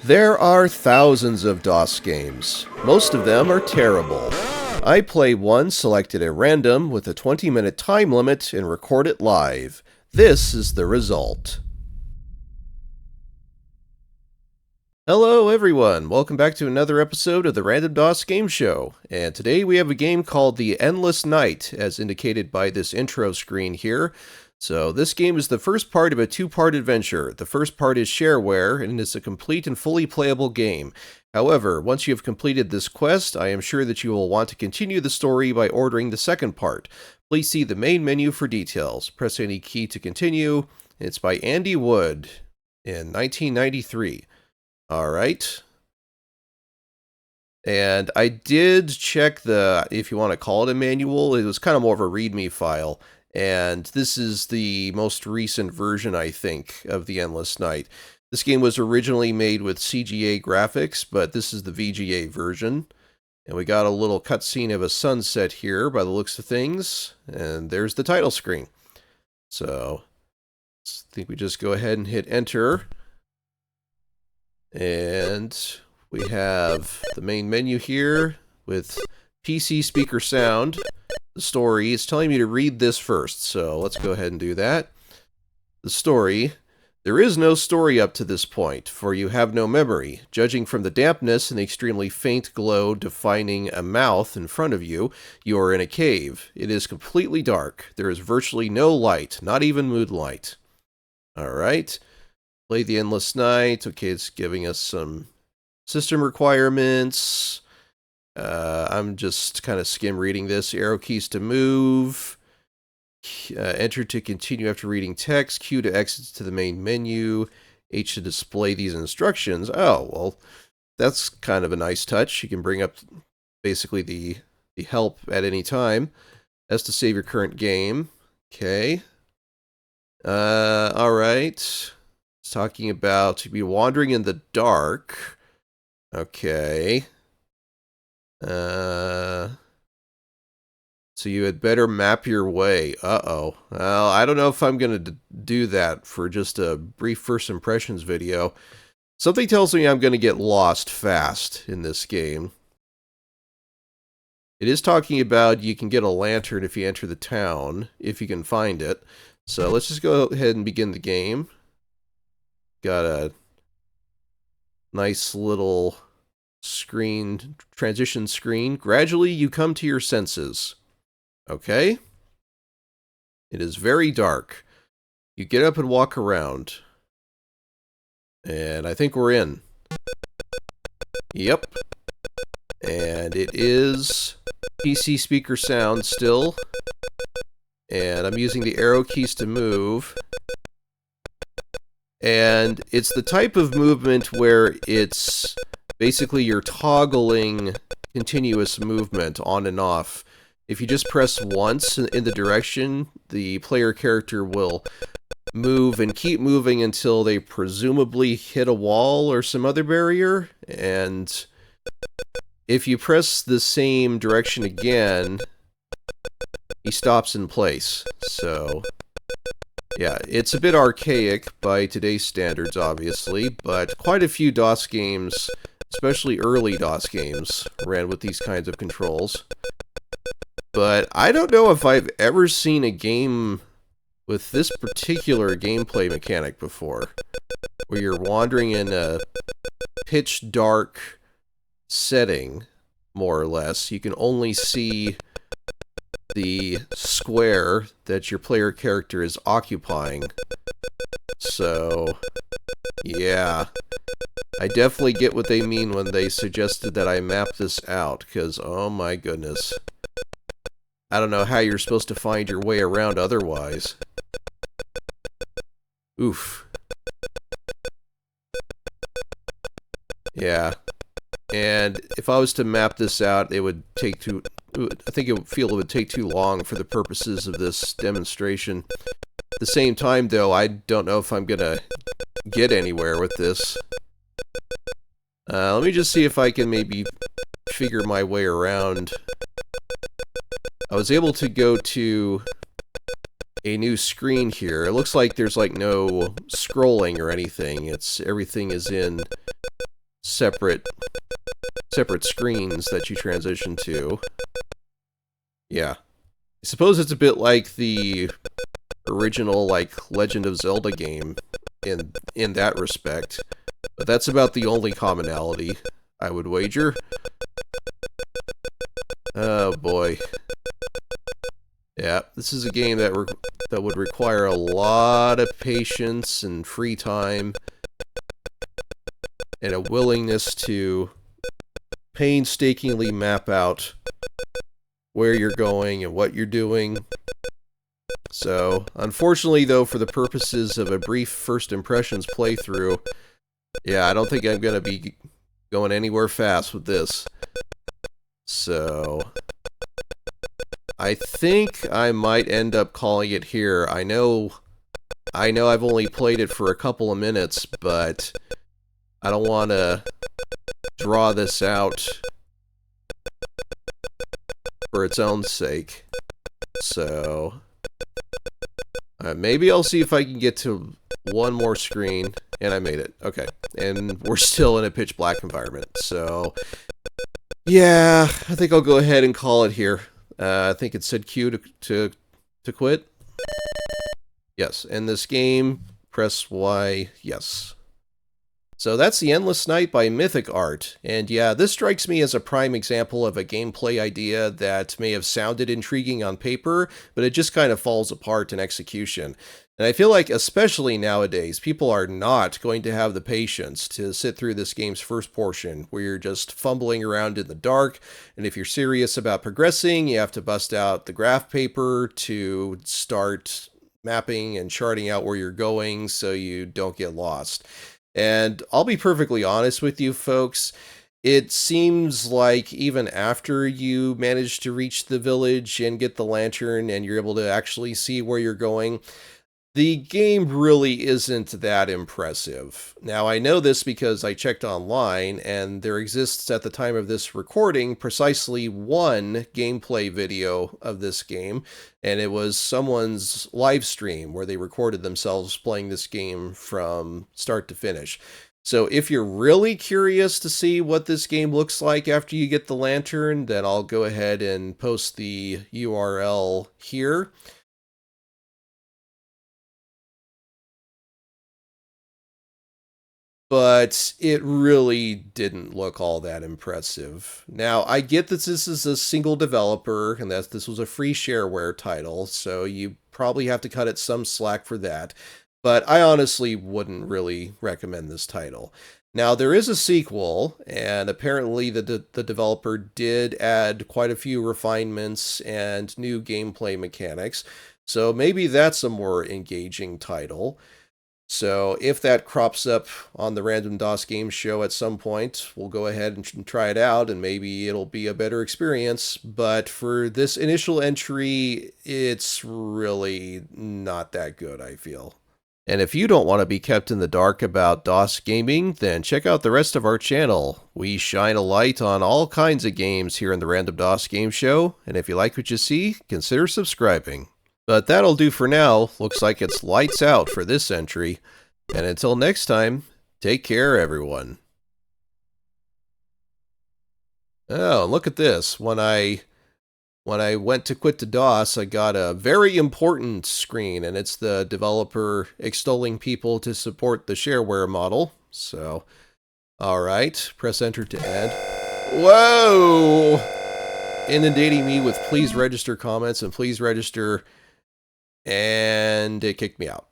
There are thousands of DOS games. Most of them are terrible. I play one selected at random with a 20-minute time limit and record it live. This is the result. Hello everyone, welcome back to another episode of the Random DOS Game Show. And today we have a game called The Endless Night, as indicated by this intro screen here. So this game is the first part of a two-part adventure. The first part is shareware, and it's a complete and fully playable game. However, once you have completed this quest, I am sure that you will want to continue the story by ordering the second part. Please see the main menu for details. Press any key to continue. It's by Andy Wood in 1993. Alright. And I did check the, if you want to call it a manual, it was kind of more of a README file. And this is the most recent version, I think, of The Endless Night. This game was originally made with CGA graphics, but this is the VGA version. And we got a little cutscene of a sunset here by the looks of things. And there's the title screen. So, I think we just go ahead and hit enter. And we have the main menu here with PC speaker sound. The story is telling me to read this first, so let's go ahead and do that. The story. There is no story up to this point, for you have no memory. Judging from the dampness and the extremely faint glow defining a mouth in front of you, you are in a cave. It is completely dark. There is virtually no light, not even moonlight. Alright. Play the Endless Night. Okay, it's giving us some system requirements. I'm just kind of skim reading this. Arrow keys to move. Enter to continue after reading text. Q to exit to the main menu. H to display these instructions. Oh, well, that's kind of a nice touch. You can bring up basically the help at any time. S to save your current game. Okay. Alright. It's talking about to be wandering in the dark. Okay. So you had better map your way. Uh-oh. Well, I don't know if I'm going to do that for just a brief first impressions video. Something tells me I'm going to get lost fast in this game. It is talking about you can get a lantern if you enter the town, if you can find it. So let's just go ahead and begin the game. Got a nice little screen, transition screen. Gradually, you come to your senses. Okay? It is very dark. You get up and walk around. And I think we're in. Yep. And it is PC speaker sound still. And I'm using the arrow keys to move. And it's the type of movement where it's basically you're toggling continuous movement on and off. If you just press once in the direction, the player character will move and keep moving until they presumably hit a wall or some other barrier. And if you press the same direction again, he stops in place. So yeah, it's a bit archaic by today's standards, obviously, but quite a few DOS games, especially early DOS games, ran with these kinds of controls. But I don't know if I've ever seen a game with this particular gameplay mechanic before, where you're wandering in a pitch dark setting, more or less. You can only see the square that your player character is occupying. So, yeah. I definitely get what they mean when they suggested that I map this out, because, oh my goodness. I don't know how you're supposed to find your way around otherwise. Oof. Yeah. And if I was to map this out, it would take too... I think it would take too long for the purposes of this demonstration. At the same time, though, I don't know if I'm gonna get anywhere with this. Let me just see if I can maybe figure my way around. I was able to go to a new screen here. It looks like there's like no scrolling or anything. Everything is in separate screens that you transition to. Yeah. I suppose it's a bit like the original, like, Legend of Zelda game in that respect. But that's about the only commonality, I would wager. Oh boy. Yeah, this is a game that would require a lot of patience and free time and a willingness to painstakingly map out where you're going and what you're doing. So, unfortunately though, for the purposes of a brief first impressions playthrough, yeah, I don't think I'm going to be going anywhere fast with this. So, I think I might end up calling it here. I know I've only played it for a couple of minutes, but I don't want to draw this out for its own sake. So, maybe I'll see if I can get to one more screen. And I made it. Okay. And we're still in a pitch black environment. So, yeah, I think I'll go ahead and call it here. I think it said Q to quit. Yes. And this game, press Y. Yes. So that's The Endless Night by Mythic Art. And yeah, this strikes me as a prime example of a gameplay idea that may have sounded intriguing on paper, but it just kind of falls apart in execution. And I feel like, especially nowadays, people are not going to have the patience to sit through this game's first portion, where you're just fumbling around in the dark, and if you're serious about progressing, you have to bust out the graph paper to start mapping and charting out where you're going so you don't get lost. And I'll be perfectly honest with you folks, it seems like even after you manage to reach the village and get the lantern and you're able to actually see where you're going, the game really isn't that impressive. Now, I know this because I checked online, and there exists at the time of this recording precisely one gameplay video of this game, and it was someone's live stream where they recorded themselves playing this game from start to finish. So if you're really curious to see what this game looks like after you get the lantern, then I'll go ahead and post the URL here. But it really didn't look all that impressive. Now, I get that this is a single developer, and that this was a free shareware title, so you probably have to cut it some slack for that, but I honestly wouldn't really recommend this title. Now, there is a sequel, and apparently the developer did add quite a few refinements and new gameplay mechanics, so maybe that's a more engaging title. So if that crops up on the Random DOS Games show at some point, we'll go ahead and try it out, and maybe it'll be a better experience. But for this initial entry, it's really not that good, I feel. And if you don't want to be kept in the dark about DOS gaming, then check out the rest of our channel. We shine a light on all kinds of games here in the Random DOS Games show, and if you like what you see, consider subscribing. But that'll do for now. Looks like it's lights out for this entry. And until next time, take care, everyone. Oh, look at this. When I went to quit to DOS, I got a very important screen, and it's the developer extolling people to support the shareware model. So, alright, press enter to add. Whoa! Inundating me with please register comments and please register, and it kicked me out.